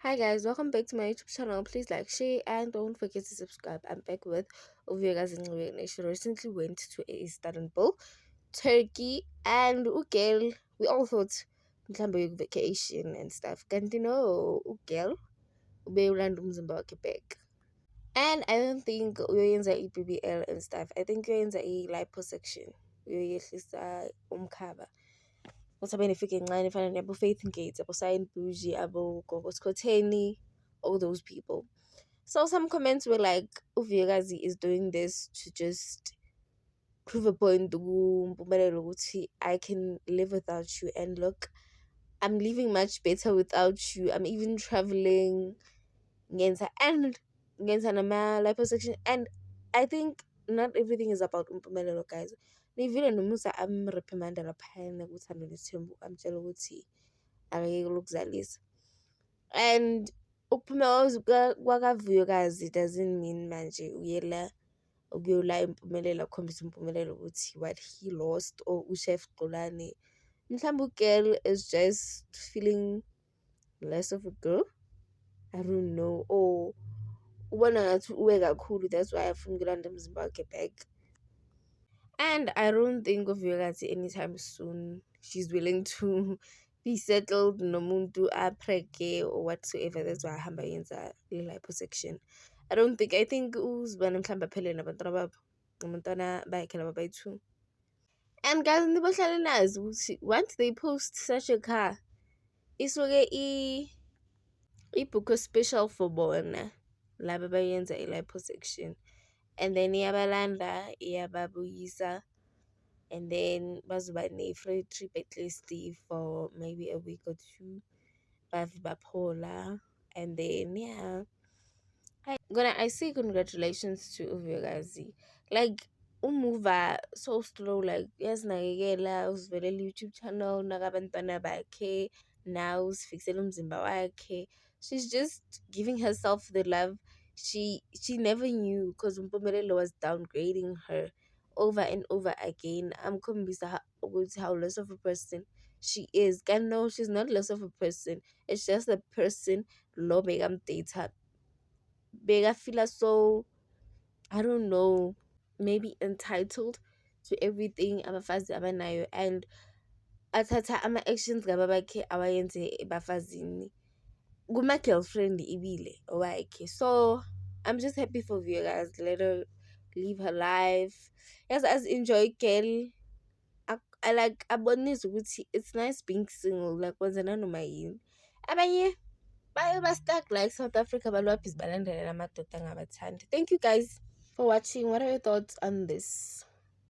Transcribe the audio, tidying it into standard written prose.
Hi guys, welcome back to my YouTube channel. Please like, share, and don't forget to subscribe. I'm back with Uviegazi and she recently went to Istanbul, Turkey, and Ugel. We all thought mhlambe vacation and stuff. Kanti no, Ugel ubeyolanda umzimba wakhe back. And I don't think uyoyenza i-BBL and stuff. I think uyoyenza i-liposuction. Uyoyehlisa umkhaba. Once I've been freaking line finding abo Faith and Gates, abo Sign Bougie, abo Gogos Koteni, all those people. So some comments were like, Uviegazi is doing this to just prove a point to I can live without you, and look, I'm living much better without you. I'm even traveling and nama liposuction, and I think not everything is about umpumelelo, guys. Nivile nomusa amreprimanda laphayana ukuthi anoLethembu amtshela ukuthi akayeke ukuzalisa. And ukuphuma kwakaVuyokazi doesn't mean manje uyela ukuyola impumelelo akhombisa impumelelo ukuthi what he lost, or uChef Xolani mhlawumbe girl is just feeling less of a girl. I don't know, or ubona ngathi uwe kakhulu, that's why afuna ukulanda umzimba wakhe back. And I don't think of Yogazi anytime soon she's willing to be settled nomuntu apreke or whatsoever. That's why ahamba yenza liposuction. I think uzibana mhlawumbe aphele nabantwana babo abantwana bakhe laba bayi-2. And guys, nibahlale nazi ukuthi once they post such a car isuke i-book special for bona laba bayenza i-liposuction, and then iyabalanda iyababuyisa, and then bazoba ne-free trip at least for maybe a week or 2 bave baphola, and then yeah. I say congratulations to Uviegazi. Like umuva so slow, like yazinakekela, uzivelela i-YouTube channel, nakabantwana bakhe, now uzifixele umzimba wakhe. She's just giving herself the love she never knew, because Mpumelelo was downgrading her over and over again. Amkhombisa ukuthi how less of a person she is. And no, she's not less of a person. It's just a person lo bekamdata feel so, I don't know, maybe entitled to everything abafazi abanayo, and athatha ama-actions ngababakhe awayenze ebafazini kuma-girlfriend ibile owakhe. So I'm just happy for you guys. Let her live her life. Yes, as enjoy girl. I like abonisa ukuthi it's nice being single, like wenza nanoma yini. Abanye baye stuck like South Africa, balwa bhizi balandela amadoda angabathandi. Thank you guys for watching. What are your thoughts on this?